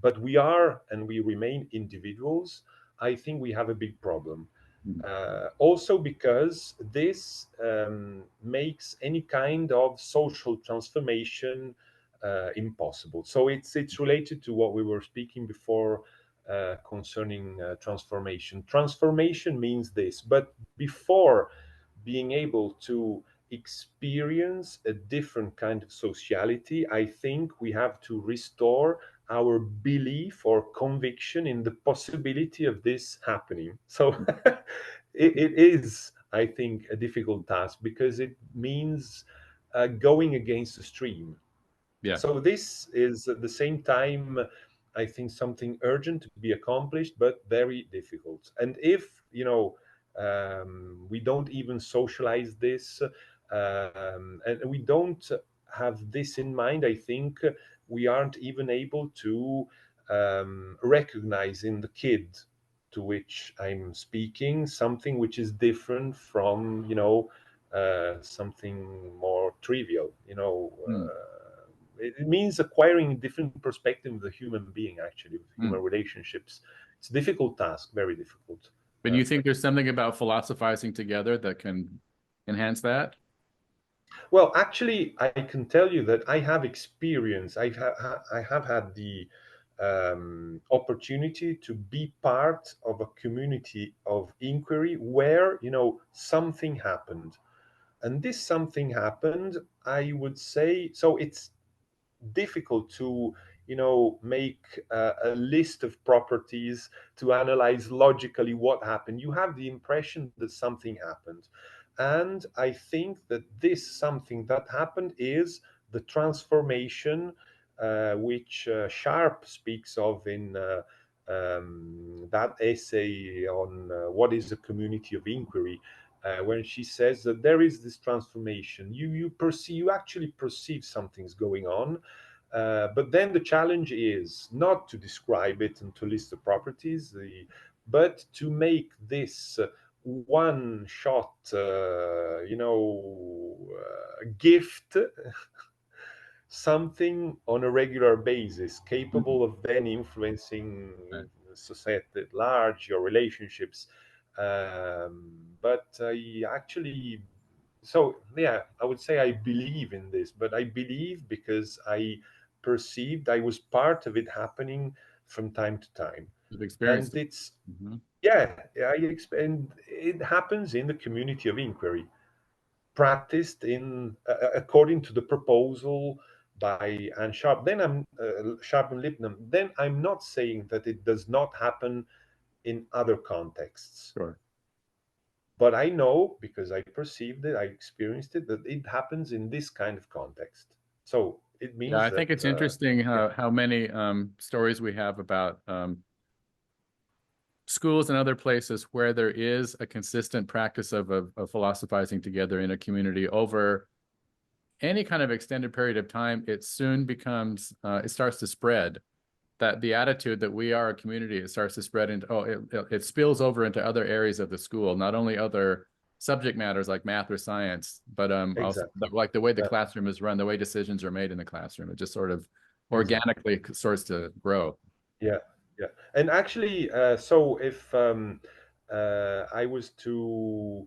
but we are and we remain individuals, I think we have a big problem. Also because this makes any kind of social transformation impossible. So it's related to what we were speaking before, concerning transformation. Transformation means this, but before being able to experience a different kind of sociality, I think we have to restore our belief or conviction in the possibility of this happening. So it is, I think, a difficult task, because it means going against the stream. Yeah. So this is at the same time, I think, something urgent to be accomplished, but very difficult. And if we don't even socialize this, and we don't have this in mind, I think we aren't even able to recognize in the kid to which I'm speaking something which is different from something more trivial. It means acquiring a different perspective of the human being, actually, of human relationships. It's a difficult task, very difficult. But you think there's something about philosophizing together that can enhance that? Well, actually, I can tell you that I have experience. I have had the opportunity to be part of a community of inquiry where something happened, and this something happened. I would say so. It's difficult to make a list of properties to analyze logically what happened. You have the impression that something happened, and I think that this something that happened is the transformation, which Sharp speaks of in that essay on what is a community of inquiry, when she says that there is this transformation. You actually perceive something's going on, but then the challenge is not to describe it and to list the properties, but to make this one shot, gift, something on a regular basis, capable of then influencing society at large, your relationships. But I actually, so yeah, I would say I believe in this, but I believe because I perceived, I was part of it happening from time to time. You've experienced And it. it's, yeah, and it happens in the community of inquiry, practiced in according to the proposal by Anne Sharp. Then I'm Sharp and Lipman. Then I'm not saying that it does not happen in other contexts. Sure. But I know, because I perceived it, I experienced it, that it happens in this kind of context. So it means Yeah, I think that it's interesting yeah, how many stories we have about schools and other places where there is a consistent practice of philosophizing together in a community over any kind of extended period of time. It soon becomes, it starts to spread. That the attitude that we are a community, it starts to spread into, it spills over into other areas of the school, not only other subject matters like math or science, but also exactly. like the way the classroom is run, the way decisions are made in the classroom. It just sort of organically starts to grow. Yeah, yeah. And actually, so if I was to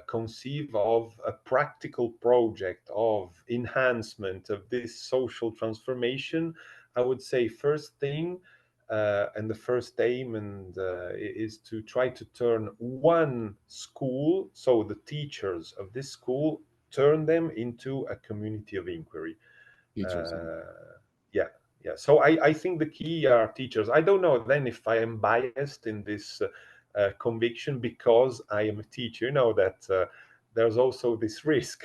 conceive of a practical project of enhancement of this social transformation, I would say first thing, and the first aim is to try to turn one school, so the teachers of this school, turn them into a community of inquiry. Teachers. Yeah, yeah. So I think the key are teachers. I don't know then if I am biased in this conviction because I am a teacher. You know that there's also this risk.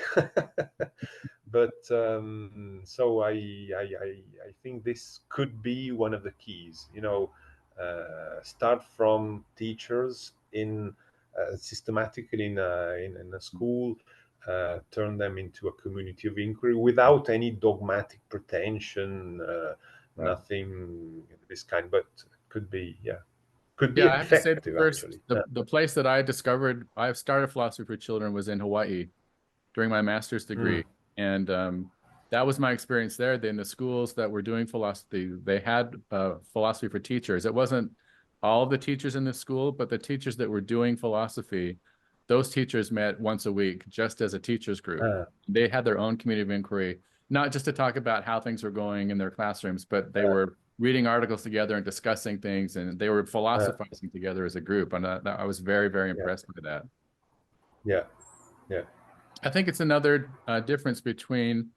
But so I think this could be one of the keys. You know, start from teachers in systematically in a school, turn them into a community of inquiry without any dogmatic pretension, nothing this kind, but could be, could be Yeah, I have to say the effective first, actually. the place that I discovered, I started philosophy for children was in Hawaii during my master's degree. And that was my experience there. In the schools that were doing philosophy, they had philosophy for teachers. It wasn't all of the teachers in the school, but the teachers that were doing philosophy, those teachers met once a week just as a teachers group. They had their own community of inquiry, not just to talk about how things were going in their classrooms, but they were reading articles together and discussing things, and they were philosophizing together as a group. And I was very, very impressed with that. Yeah, yeah. I think it's another difference between,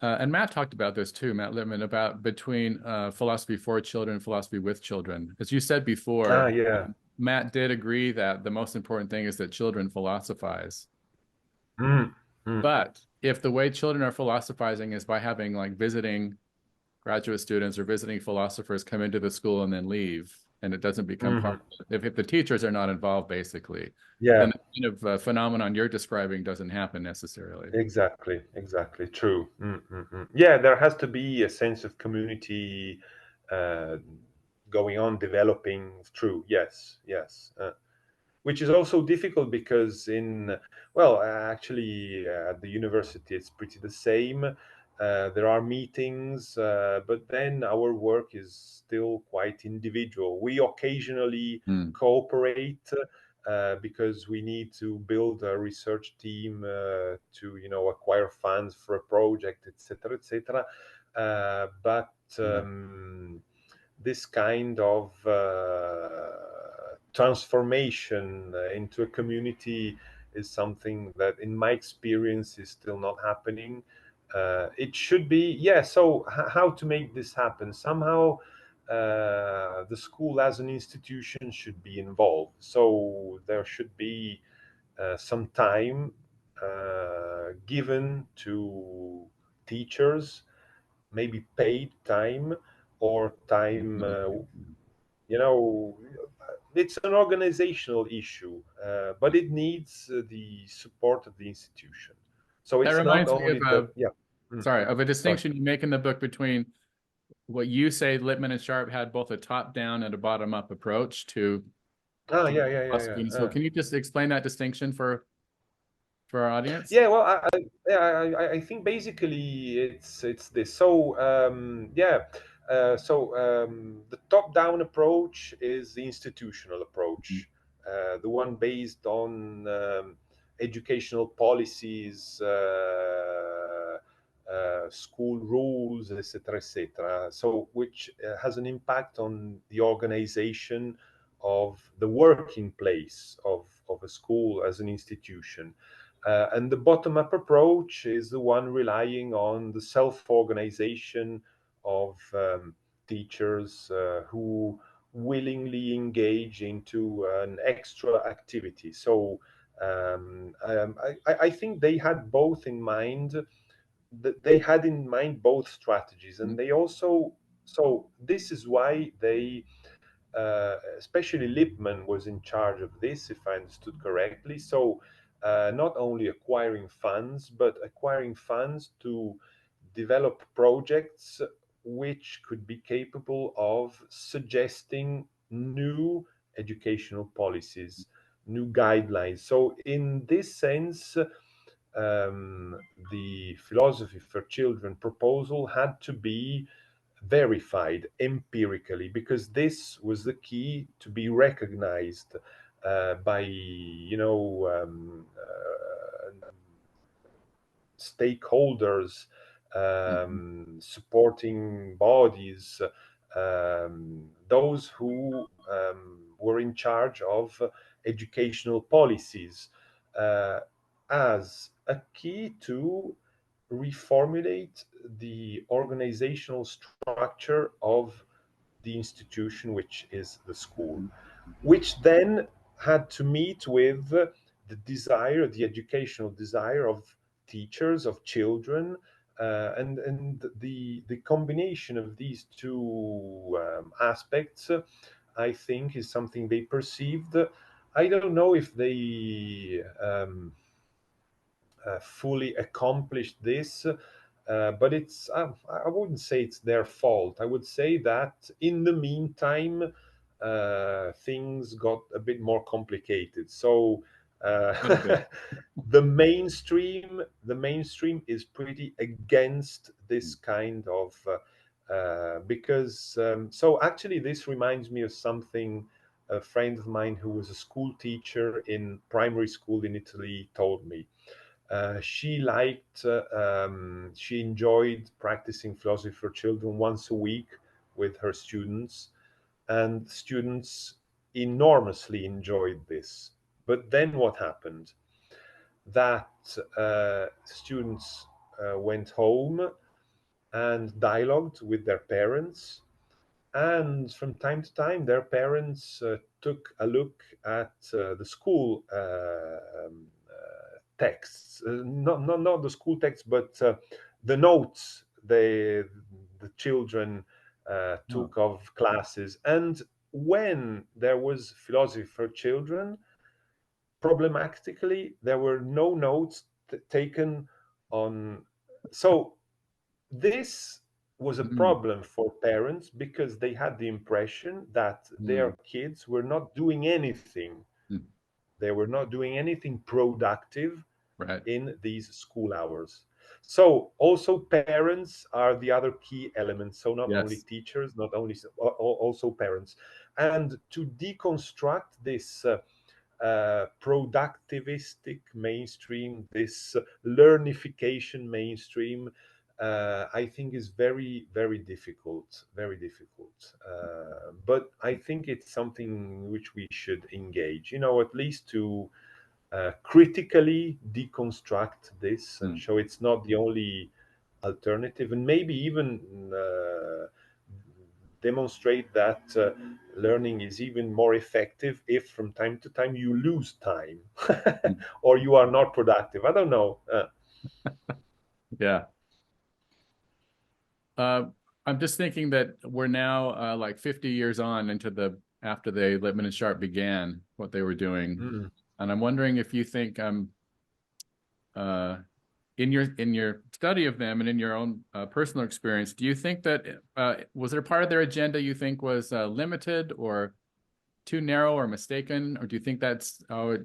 and Matt talked about this too, Matt Lipman, about between philosophy for children and philosophy with children. As you said before, Yeah. Matt did agree that the most important thing is that children philosophize. But if the way children are philosophizing is by having like visiting graduate students or visiting philosophers come into the school and then leave, and it doesn't become part of it, if the teachers are not involved, basically, then the kind of phenomenon you're describing doesn't happen necessarily. Exactly, true. Yeah, there has to be a sense of community going on, developing. True, yes, which is also difficult because actually at the university it's pretty the same. There are meetings, but then our work is still quite individual. We occasionally cooperate because we need to build a research team to acquire funds for a project, etc., etc. But this kind of transformation into a community is something that, in my experience, is still not happening. It should be, yeah. So how to make this happen? Somehow, the school as an institution should be involved. So there should be some time given to teachers, maybe paid time or time. It's an organizational issue, but it needs the support of the institution. So That it's not reminds me only the of a Sorry. distinction you make in the book between what you say Lipman and Sharp had both a top-down and a bottom-up approach to philosophy. So can you just explain that distinction for our audience? Yeah, well, I think basically it's this. So the top-down approach is the institutional approach, the one based on educational policies, school rules, etc., etc. So which has an impact on the organization of the working place of a school as an institution. And the bottom-up approach is the one relying on the self-organization of teachers who willingly engage into an extra activity. So I think they had both in mind. They had in mind both strategies, and they also. So this is why they, especially Lipman, was in charge of this, if I understood correctly. So not only acquiring funds, but acquiring funds to develop projects which could be capable of suggesting new educational policies, new guidelines. So, in this sense, the philosophy for children proposal had to be verified empirically, because this was the key to be recognized by, stakeholders, supporting bodies, those who were in charge of educational policies, uh, as a key to reformulate the organizational structure of the institution, which is the school, which then had to meet with the desire, the educational desire of teachers, of children, and the combination of these two aspects, I think, is something they perceived. I don't know if they fully accomplished this, but it's I wouldn't say it's their fault. I would say that in the meantime, things got a bit more complicated. So Okay. the mainstream is pretty against this kind of because so actually this reminds me of something a friend of mine who was a school teacher in primary school in Italy told me. She enjoyed practicing philosophy for children once a week with her students, and students enormously enjoyed this. But then what happened? That students went home and dialogued with their parents, and from time to time, their parents took a look at the school texts, not the school texts, but the notes the children Oh. took of classes. And when there was philosophy for children, problematically, there were no notes taken on. So this was a Mm, problem for parents, because they had the impression that mm, their kids were not doing anything. mm. They were not doing anything productive Right. in these school hours. So also parents are the other key element. So not only Yes. teachers, not only also parents, and to deconstruct this productivistic mainstream, this learnification mainstream, I think is very, very difficult, very difficult. But I think it's something which we should engage, at least to critically deconstruct this and Mm. show it's not the only alternative, and maybe even demonstrate that learning is even more effective if from time to time you lose time Mm. or you are not productive. I don't know. Yeah. Uh, I'm just thinking that we're now like 50 years on into after the Lipman and Sharp began what they were doing. Mm. And I'm wondering if you think uh, in your study of them and in your own personal experience, do you think that was there part of their agenda you think was limited or too narrow or mistaken, or do you think that's Uh,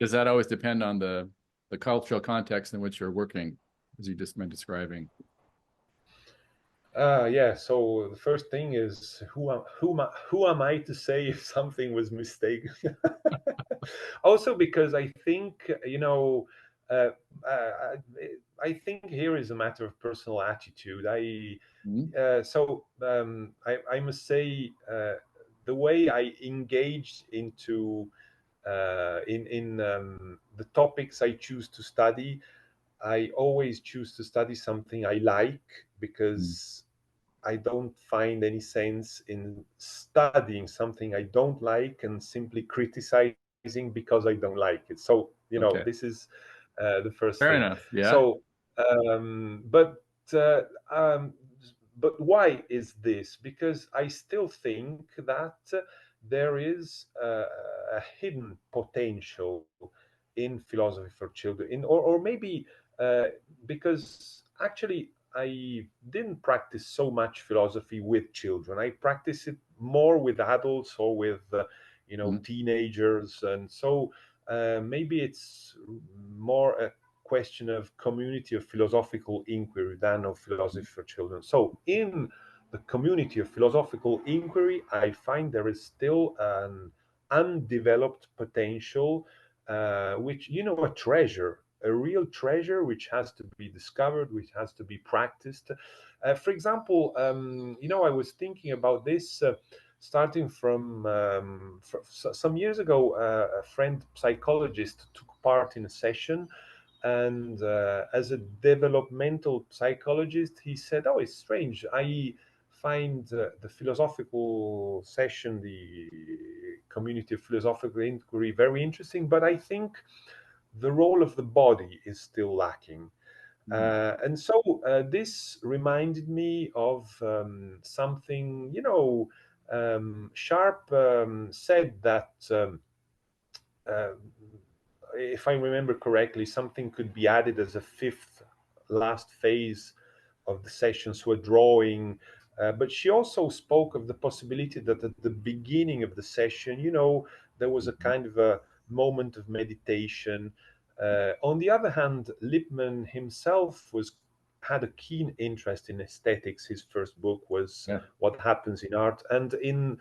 does that always depend on the cultural context in which you're working, as you just been describing? yeah. So the first thing is who am I to say if something was mistaken? Also, because I think uh, uh, I think here is a matter of personal attitude. Mhm. I must say the way I engaged into in the topics I choose to study, I always choose to study something I like, Mm. because I don't find any sense in studying something I don't like and simply criticizing because I don't like it. So, Okay. this is the first Fair thing. enough. Yeah. So, um, but uh, um, but why is this? Because I still think that there is a hidden potential in philosophy for children, or maybe because actually I didn't practice so much philosophy with children. I practice it more with adults or with Mhm. teenagers, and so maybe it's more a question of community of philosophical inquiry than of philosophy for children. So in the community of philosophical inquiry, I find there is still an undeveloped potential, which, a treasure, a real treasure, which has to be discovered, which has to be practiced. For example, I was thinking about this starting from some years ago. A friend psychologist took part in a session, and as a developmental psychologist, he said, "Oh, it's strange. I find the philosophical session, the community of philosophical inquiry, very interesting, but I think the role of the body is still lacking." Mhm. And so this reminded me of something, Sharp said that, uh, if I remember correctly, something could be added as a fifth, last phase of the session, so a drawing. But she also spoke of the possibility that at the beginning of the session, there was a Mhm. kind of a moment of meditation. On the other hand, Lipman himself had a keen interest in aesthetics. His first book was Yeah. What Happens in Art, and in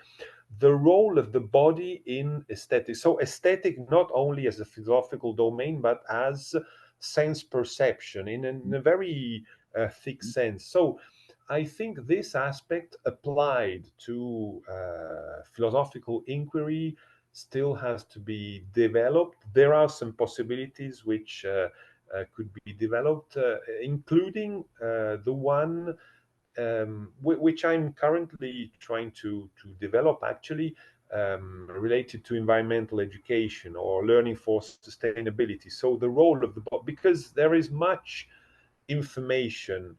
the role of the body in aesthetics. So aesthetic not only as a philosophical domain, but as sense perception in a very thick Mhm. sense. So I think this aspect applied to philosophical inquiry still has to be developed. There are some possibilities which could be developed, including the one which I'm currently trying to develop, actually, related to environmental education or learning for sustainability. So the role of the body, because there is much information,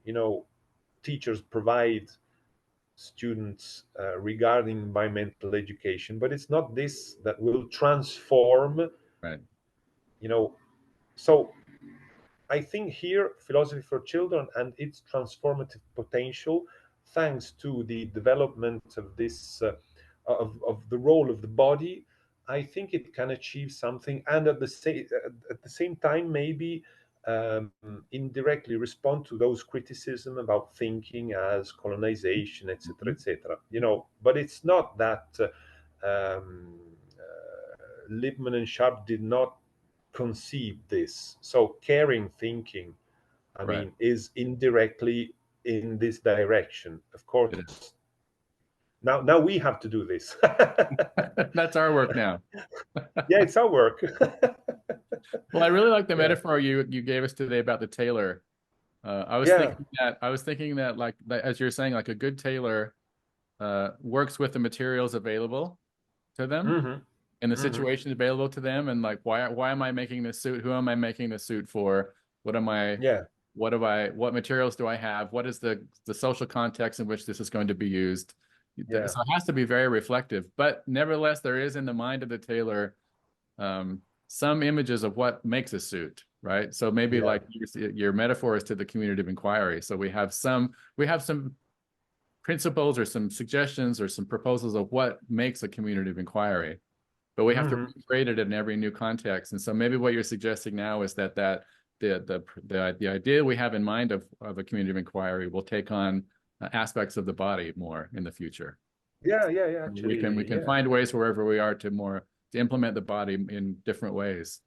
teachers provide students regarding environmental education, but it's not this that will transform, Right. you know. So I think here, philosophy for children and its transformative potential, thanks to the development of this of the role of the body, I think it can achieve something, and at the same time, maybe indirectly respond to those criticism about thinking as colonization, etc., Mhm. etc. But it's not that Lipman and Sharp did not conceive this. So caring thinking, I Right. mean, is indirectly in this direction. Of course, It is. now we have to do this. That's our work now. Yeah, it's our work. Well, I really like the Yeah, metaphor you gave us today about the tailor. yeah. I was thinking that like that, as you're saying, like a good tailor works with the materials available to them Hmm. and the Hmm. situation available to them, and like why am I making this suit? Who am I making this suit for? What am I? Yeah, What materials do I have? What is the social context in which this is going to be used? yeah, So it has to be very reflective, but nevertheless, there is in the mind of the tailor some images of what makes a suit, right? So maybe yeah, like your metaphor is to the community of inquiry. So we have some principles or some suggestions or some proposals of what makes a community of inquiry, but we have to hmm, recreate it in every new context. And so maybe what you're suggesting now is that the idea we have in mind of a community of inquiry will take on aspects of the body more in the future. yeah, yeah, yeah. We Actually, can yeah, find ways wherever we are to implement the body in different ways.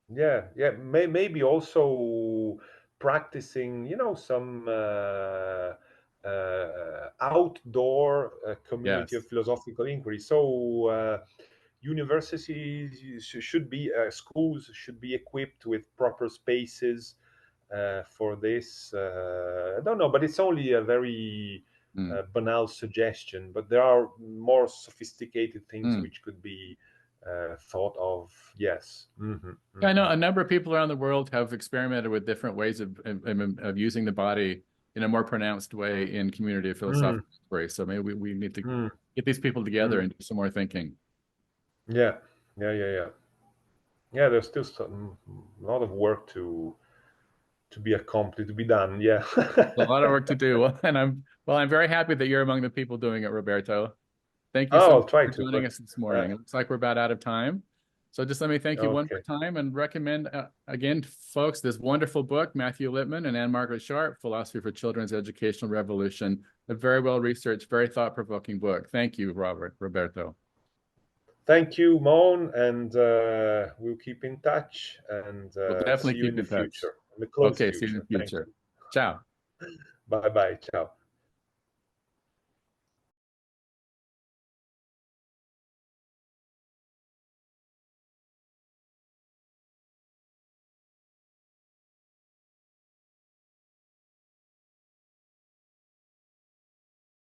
yeah, yeah. Maybe also practicing, some outdoor community of Yes. philosophical inquiry. So universities should be schools should be equipped with proper spaces for this. I don't know, but it's only a very banal suggestion. But there are more sophisticated things which could be thought of. Yes. I know a number of people around the world have experimented with different ways of using the body in a more pronounced way in community of philosophical inquiry. So maybe we need to get these people together and do some more thinking. Yeah. There's still a lot of work to be accomplished, to be done. Yeah. A lot of work to do, and I'm very happy that you're among the people doing it, Roberto. Thank you so much for joining us this morning. It looks like we're about out of time. So just let me thank you one more time and recommend, again, folks, this wonderful book, Matthew Lipman and Margaret Sharp, Philosophy for Children's Educational Revolution, a very well-researched, very thought-provoking book. Thank you, Roberto. Thank you, Maughn, and we'll keep in touch, and we'll definitely see you keep in the in touch. future. In the close future. See you in the future. Ciao. Bye-bye. Ciao.